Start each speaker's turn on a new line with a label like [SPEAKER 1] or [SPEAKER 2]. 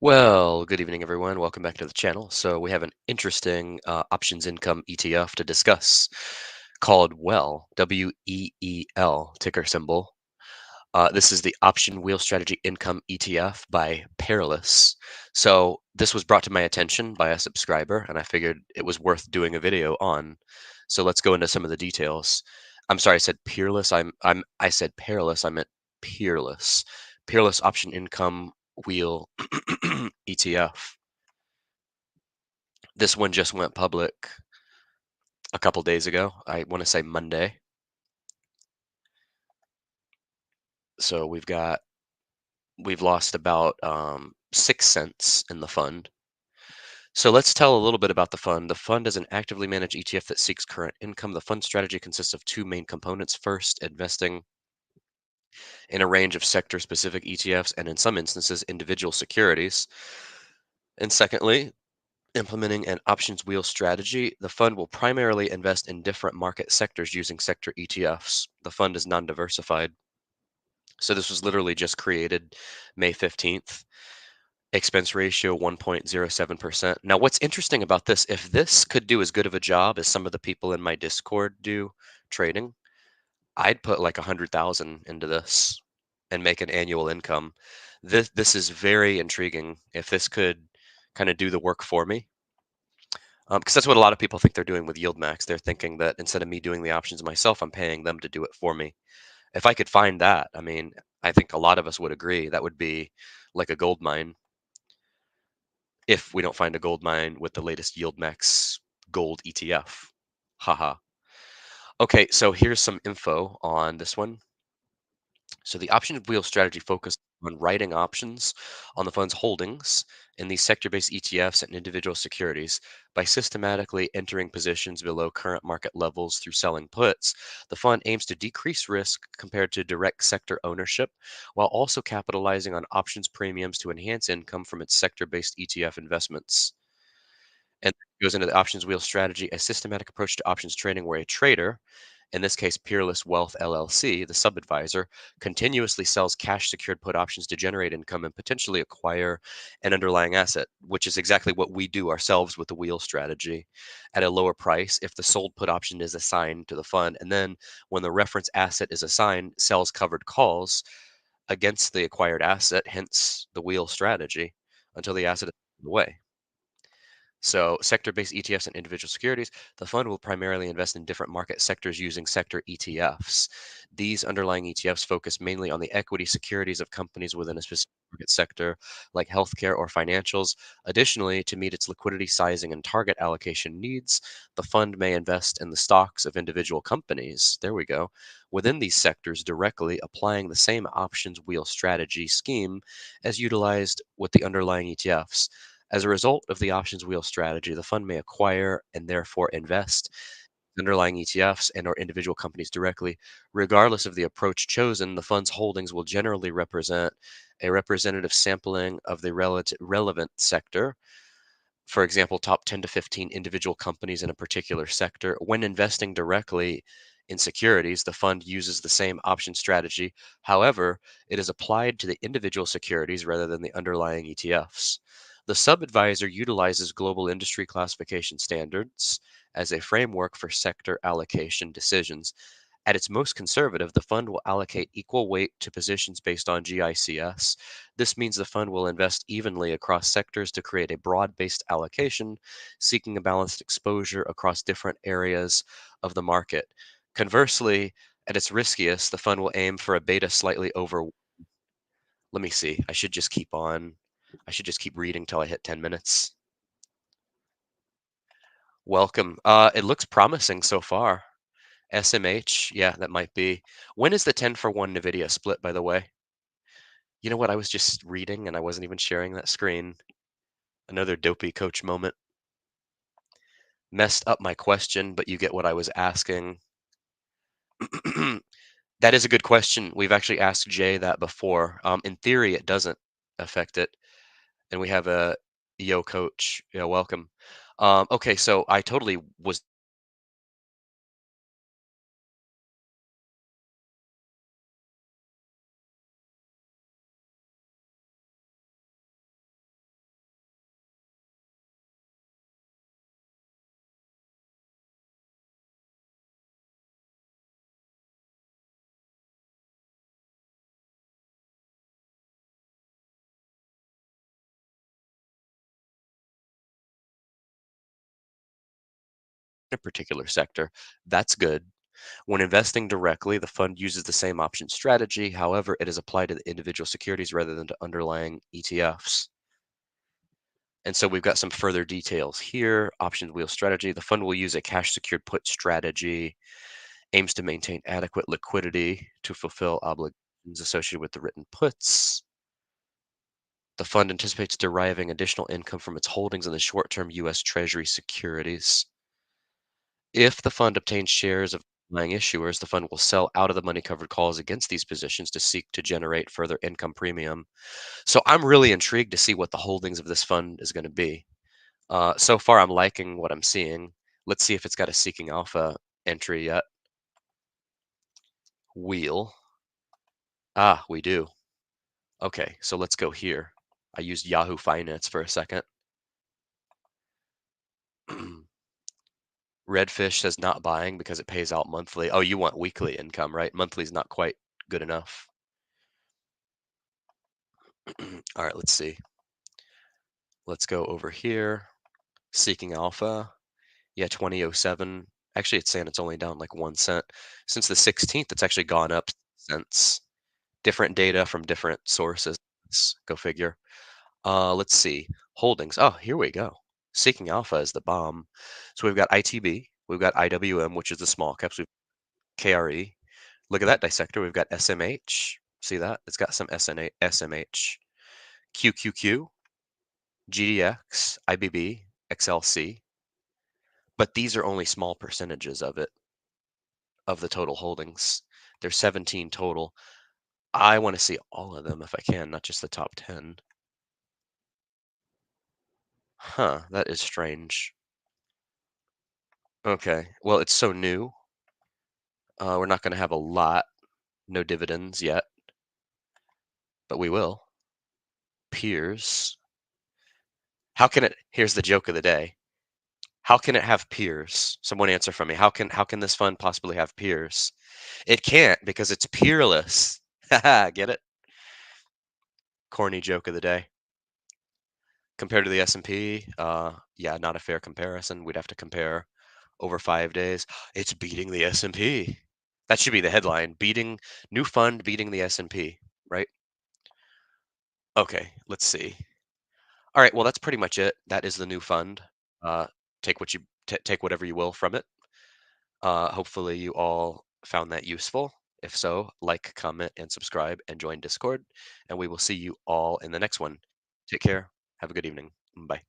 [SPEAKER 1] Well, good evening, everyone. Welcome back to the channel. So we have an interesting options income ETF to discuss called WEEL, WEEL, ticker symbol. This is the Option Wheel Strategy Income ETF by Peerless. So this was brought to my attention by a subscriber, and I figured it was worth doing a video on. So let's go into some of the details. I'm sorry, I said Peerless. I said Peerless. I meant Peerless. Peerless Option Income Wheel ETF. This one just went public a couple days ago. I want to say Monday. So we've lost about 6 cents in the fund. So let's tell a little bit about the fund. The fund is an actively managed ETF that seeks current income. The fund strategy consists of two main components. First, investing in a range of sector-specific ETFs and in some instances individual securities. And secondly, implementing an options wheel strategy. The fund will primarily invest in different market sectors using sector ETFs. The fund is non-diversified. So this was literally just created May 15th. Expense ratio 1.07%. Now, what's interesting about this, if this could do as good of a job as some of the people in my Discord do trading, I'd put like 100,000 into this and make an annual income. This is very intriguing. If this could kind of do the work for me, because that's what a lot of people think they're doing with Yield Max. They're thinking that instead of me doing the options myself, I'm paying them to do it for me. If I could find that, I mean, I think a lot of us would agree that would be like a gold mine if we don't find a gold mine with the latest Yield Max gold ETF. Haha. Okay, so here's some info on this one. So the option wheel strategy focused on writing options on the fund's holdings in these sector-based ETFs and individual securities. By systematically entering positions below current market levels through selling puts, the fund aims to decrease risk compared to direct sector ownership, while also capitalizing on options premiums to enhance income from its sector-based ETF investments. And it goes into the options wheel strategy, a systematic approach to options trading where a trader, in this case Peerless Wealth LLC, the sub-advisor, continuously sells cash secured put options to generate income and potentially acquire an underlying asset, which is exactly what we do ourselves with the wheel strategy at a lower price if the sold put option is assigned to the fund. And then when the reference asset is assigned, sells covered calls against the acquired asset, hence the wheel strategy, until the asset is away. So, sector-based ETFs and individual securities, the fund will primarily invest in different market sectors using sector ETFs. These underlying ETFs focus mainly on the equity securities of companies within a specific market sector, like healthcare or financials. Additionally, to meet its liquidity sizing and target allocation needs, the fund may invest in the stocks of individual companies. There we go. Within these sectors, directly applying the same options wheel strategy scheme as utilized with the underlying ETFs. As a result of the options wheel strategy, the fund may acquire and therefore invest in underlying ETFs and or individual companies directly. Regardless of the approach chosen, the fund's holdings will generally represent a representative sampling of the relevant sector. For example, top 10 to 15 individual companies in a particular sector. When investing directly in securities, the fund uses the same option strategy. However, it is applied to the individual securities rather than the underlying ETFs. The sub-advisor utilizes global industry classification standards as a framework for sector allocation decisions. At its most conservative, the fund will allocate equal weight to positions based on GICS. This means the fund will invest evenly across sectors to create a broad-based allocation, seeking a balanced exposure across different areas of the market. Conversely, at its riskiest, the fund will aim for a beta slightly over. Let me see. I should just keep on. I should just keep reading till I hit 10 minutes. Welcome. It looks promising so far. SMH, yeah, that might be. When is the 10 for 1 NVIDIA split, by the way? You know what? I was just reading and I wasn't even sharing that screen. Another dopey coach moment. Messed up my question, but you get what I was asking. That is a good question. We've actually asked Jay that before. In theory, it doesn't affect it. And we have a yo coach. Yeah, welcome. Okay, so I totally was a particular sector. That's good. When investing directly, the fund uses the same option strategy. However, it is applied to the individual securities rather than to underlying ETFs. And so we've got some further details here. Options wheel strategy. The fund will use a cash secured put strategy, aims to maintain adequate liquidity to fulfill obligations associated with the written puts. The fund anticipates deriving additional income from its holdings in the short term U.S. Treasury securities. If the fund obtains shares of underlying issuers, the fund will sell out of the money covered calls against these positions to seek to generate further income premium. So I'm really intrigued to see what the holdings of this fund is going to be. So far, I'm liking what I'm seeing. Let's see if it's got a seeking alpha entry yet. Wheel. Ah, we do. Okay, so let's go here. I used Yahoo Finance for a second. Redfish says not buying because it pays out monthly. Oh, you want weekly income, right? Monthly's not quite good enough. All right, let's see. Let's go over here. Seeking alpha. Yeah, 2007. Actually, it's saying it's only down like 1 cent. Since the 16th, it's actually gone up cents. Different data from different sources. Go figure. Let's see. Holdings. Oh, here we go. Seeking alpha is the bomb. So we've got ITB, we've got IWM, which is the small caps, we've KRE. Look at that dissector. We've got SMH. See that? It's got some SNA, SMH. QQQ, GDX, IBB, XLC. But these are only small percentages of it, of the total holdings. There's 17 total. I want to see all of them if I can, not just the top 10. Huh, that is strange. Okay, well, it's so new. We're not going to have a lot, no dividends yet, but we will. Peers. How can it? Here's the joke of the day. How can it have peers? Someone answer for me. How can this fund possibly have peers? It can't because it's peerless. Haha, get it? Corny joke of the day. Compared to the S&P, yeah, not a fair comparison. We'd have to compare over 5 days. It's beating the S&P. That should be the headline. Beating new fund beating the S&P, right? Okay, let's see. All right, well that's pretty much it. That is the new fund. Uh take what you take whatever you will from it. Hopefully you all found that useful. If so, like, comment, and subscribe and join Discord, and we will see you all in the next one. Take care. Have a good evening. Bye.